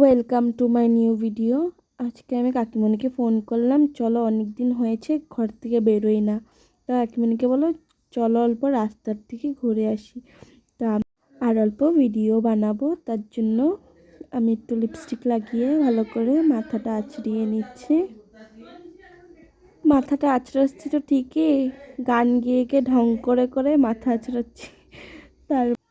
Welcome to my new video. আজকে আমি কাকিমণিকে phone করলাম, চলো অনেক দিন হয়েছে ঘর থেকে বেরোই না। তো কাকিমণিকে বলো চলো অল্প রাস্তার থেকে ঘুরে আসি। তো আর অল্প ভিডিও বানাবো, তার জন্য আমি একটু লিপস্টিক লাগিয়ে ভালো করে মাথাটা আঁচড়িয়ে নিচ্ছি। মাথাটা আঁচড়াচ্ছি তো ঠিকই, গান গিয়ে গিয়ে ঢং করে করে মাথা আঁচড়াচ্ছি।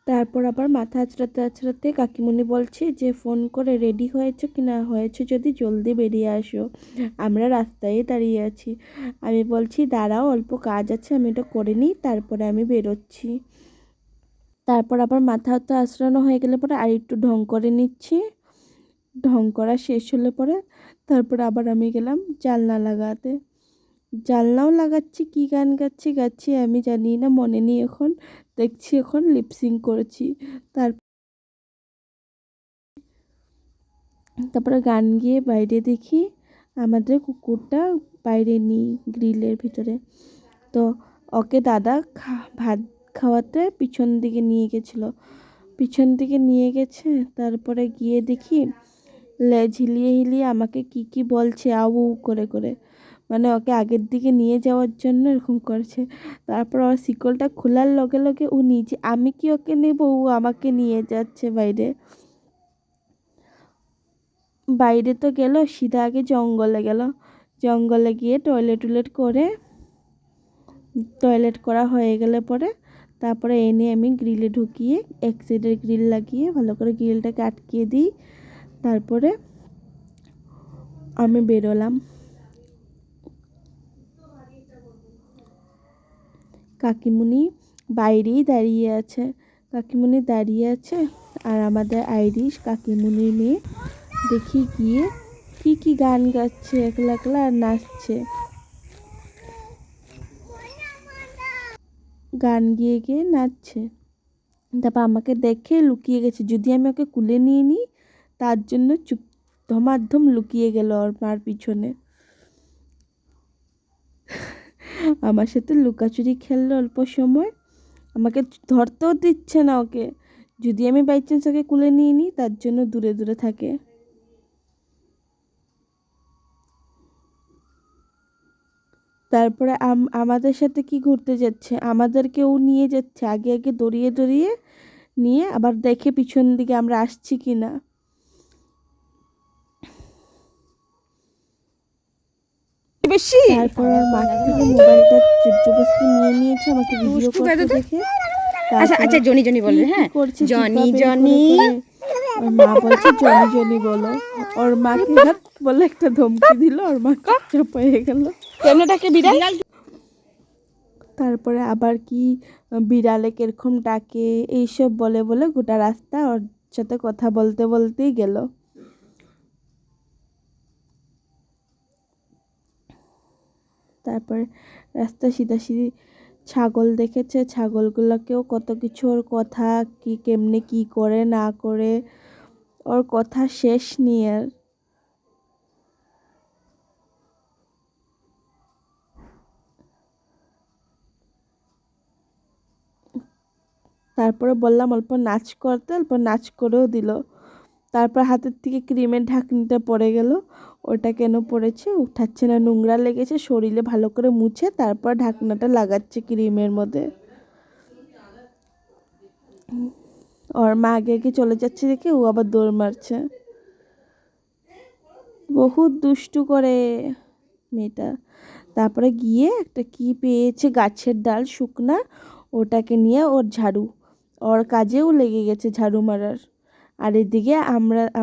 তারপর আবার মাথা আঁচড়াতে আঁচড়াতে কাকিমণি বলছে যে ফোন করে রেডি হয়েছে কি না, হয়েছে যদি জলদি বেরিয়ে আসো, আমরা রাস্তায় দাঁড়িয়ে আছি। আমি বলছি দাঁড়াও, অল্প কাজ আছে, আমি এটা করে নিই, তারপরে আমি বেরোচ্ছি। তারপর আবার মাথা হাতে আঁচড়ানো হয়ে গেলে পরে আর একটু ঢং করে নিচ্ছি। ঢং করা শেষ হলে পরে তারপর আবার আমি গেলাম জানলা লাগাতে। জানলাও লাগাচ্ছি, কি গান গাচ্ছি আমি জানি না, মনে নেই এখন। দেখছি এখন লিপসিং করেছি। তারপরে গান গিয়ে বাইরে দেখি আমাদের কুকুরটা বাইরে নেই, গ্রিলের ভিতরে। তো ওকে দাদা ভাত খাওয়াতে পিছন দিকে নিয়ে গেছিলো। পিছন দিকে নিয়ে গেছে, তারপরে গিয়ে দেখি লেজ হিলিয়ে হিলিয়ে আমাকে কি বলছে আউ করে করে, মানে ওকে আগের দিকে নিয়ে যাওয়ার জন্য এরকম করছে। তারপর ওর শিকলটা খোলার লগে লগে ও নিজে, আমি কি ওকে নেব, ও আমাকে নিয়ে যাচ্ছে বাইরে। বাইরে তো গেল, সিধা আগে জঙ্গলে গেল। জঙ্গলে গিয়ে টয়লেট করা হয়ে গেলে পরে তারপরে এনে আমি গ্রিলে ঢুকিয়ে এক সাইডের গ্রিল লাগিয়ে ভালো করে গ্রিলটাকে আটকিয়ে দিই। তারপরে আমি বেরোলাম। কাকিমুনি বাইরেই দাঁড়িয়ে আছে। কাকিমুনি দাঁড়িয়ে আছে আর আমাদের আইরিশ কাকিমুনির মেয়ে দেখি গিয়ে কি গান গাচ্ছে একলা একলা আর নাচছে। গান গিয়ে গিয়ে নাচছে। তারপর আমাকে দেখে লুকিয়ে গেছে, যদি আমি ওকে কুলে নিয়ে নিই তার জন্য চুপ ধমাধম লুকিয়ে গেল ওর মার পিছনে। আমার সাথে লুকাচুরি খেললো অল্প সময়, আমাকে ধরতেও দিচ্ছে না ওকে, যদি আমি বাই চান্স ওকে কুলে নিয়ে নিই তার জন্য দূরে দূরে থাকে। তারপরে আমাদের সাথে কি ঘুরতে যাচ্ছে, আমাদেরকেও নিয়ে যাচ্ছে আগে আগে দড়িয়ে দড়িয়ে নিয়ে, আবার দেখে পিছন দিকে আমরা আসছি কি না। তারপর ওর মাঠ থেকে মোবাইলটা জবরদস্তি নিয়ে নিয়েছে আমাকে ভিডিও করতে দেখে। আচ্ছা জনি জনি বলবে, হ্যাঁ করছে জনি চিপা বের জনি। করে ওর মা বলছে জনি জনি বলো। ওর মাকে হাত বলে একটা ধমকি দিল, ওর মা চুপচাপ হয়ে গেল। কেমনটাকে বিড়াল। তারপরে আবার কি বিড়ালে কিরকম ডাকে এইসব বলে বলে গোটা রাস্তা ওর সাথে কথা বলতে বলতেই গেল। তারপরে রাস্তা সিধাসিধি ছাগল দেখেছে, ছাগলগুলোকেও কত কিছু ওর কথা, কি কেমনে কি করে না করে, ওর কথা শেষ নেই আর। তারপরে বললাম অল্প নাচ করতে, অল্প নাচ করেও দিল। তারপর হাতের থেকে ক্রিমের ঢাকনিটা পড়ে গেল, ওটা কেন পড়েছে উঠাচ্ছে না, নোংরা লেগেছে, শরীরে ভালো করে মুছে তারপর ঢাকনাটা লাগাচ্ছে ক্রিমের মধ্যে। ওর মা আগে আগে চলে যাচ্ছে দেখে ও আবার দৌড় মারছে। বহুত দুষ্টু করে মেয়েটা। তারপরে গিয়ে একটা কি পেয়েছে গাছের ডাল শুকনা, ওটাকে নিয়ে ওর ঝাড়ু, ওর কাজেও লেগে গেছে ঝাড়ু মারার। আর এদিকে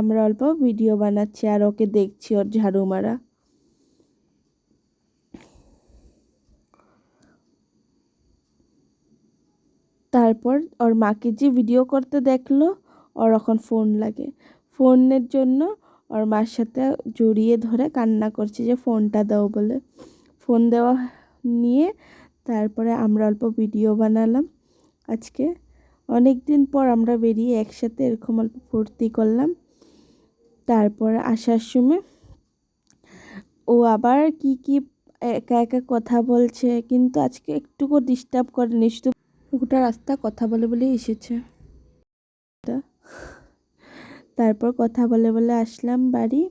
আমরা অল্প ভিডিও বানাচ্ছি আর ওকে দেখছি ওর ঝাড়ু মারা। তারপর ওর মাকে যে ভিডিও করতে দেখলো, ওর এখন ফোন লাগে। ফোনের জন্য ওর মার সাথে জড়িয়ে ধরে কান্না করছে যে ফোনটা দাও বলে। ফোন দেওয়া নিয়ে তারপরে আমরা অল্প ভিডিও বানালাম। আজকে অনেক দিন পর আমরা বেরিয়ে একসাথে এরকম অল্প ফুর্তি করলাম। তারপর আসার সময় ও আবার কি একা একা কথা বলছে, কিন্তু আজকে একটুকু ডিস্টার্ব করেনি, শুধু গোটা রাস্তা কথা বলে বলেই এসেছে। তারপর কথা বলে বলে আসলাম বাড়ি।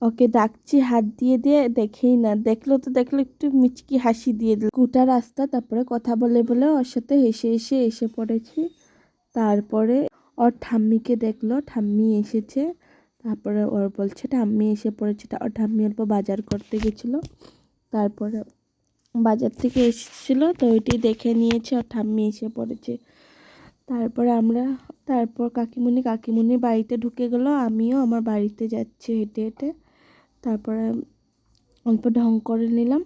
ওকে ডাকছি হাত দিয়ে দিয়ে, দেখেই না, দেখলো তো দেখলো, একটু মিচকি হাসি দিয়ে দিল। গোটা রাস্তা তারপরে কথা বলে বলে ওর সাথে হেসে হেসে এসে পড়েছি। তারপরে ওর ঠাম্মিকে দেখলো, ঠাম্মি এসেছে। তারপরে ওর বলছে ঠাম্মি এসে পড়েছে। ওর ঠাম্মি অল্প বাজার করতে গেছিলো, তারপরে বাজার থেকে এসেছিলো তো ওইটি দেখে নিয়েছে, ওর ঠাম্মি এসে পড়েছে। তারপর কাকিমুনি বাড়িতে ঢুকে গেল, আমিও আমার বাড়িতে যাচ্ছি হেঁটে হেঁটে। তারপরে অল্প ঢং করে নিলাম,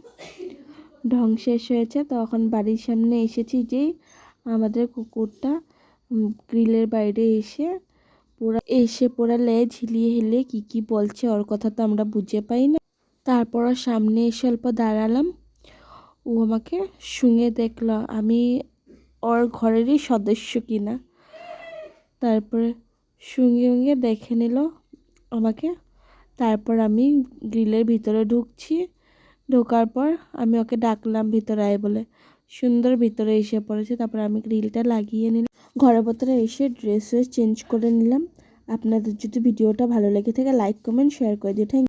ঢং শেষ হয়েছে। তখন বাড়ির সামনে এসেছি, যেই আমাদের কুকুরটা গ্রিলের বাইরে এসে পুরা লেজ হিলিয়ে হিলিয়ে কী বলছে, ওর কথা তো আমরা বুঝে পাই না। তারপর ওর সামনে এসে অল্প দাঁড়ালাম, ও আমাকে শুঙে দেখলো আমি ওর ঘরেরই সদস্য কিনা। তারপরে শুঙে দেখে নিল আমাকে। তারপর আমি গ্রিলের ভিতরে ঢুকছি, ঢোকার পর আমি ওকে ডাকলাম ভিতরে আয় বলে, সুন্দর ভিতরে এসে পড়েছে। তারপর আমি গ্রিলটা লাগিয়ে নিলাম, ঘরের ভিতরে এসে ড্রেস চেঞ্জ করে নিলাম। আপনাদের যদি ভিডিওটা ভালো লেগে থাকে লাইক কমেন্ট শেয়ার করে দিও। থ্যাংক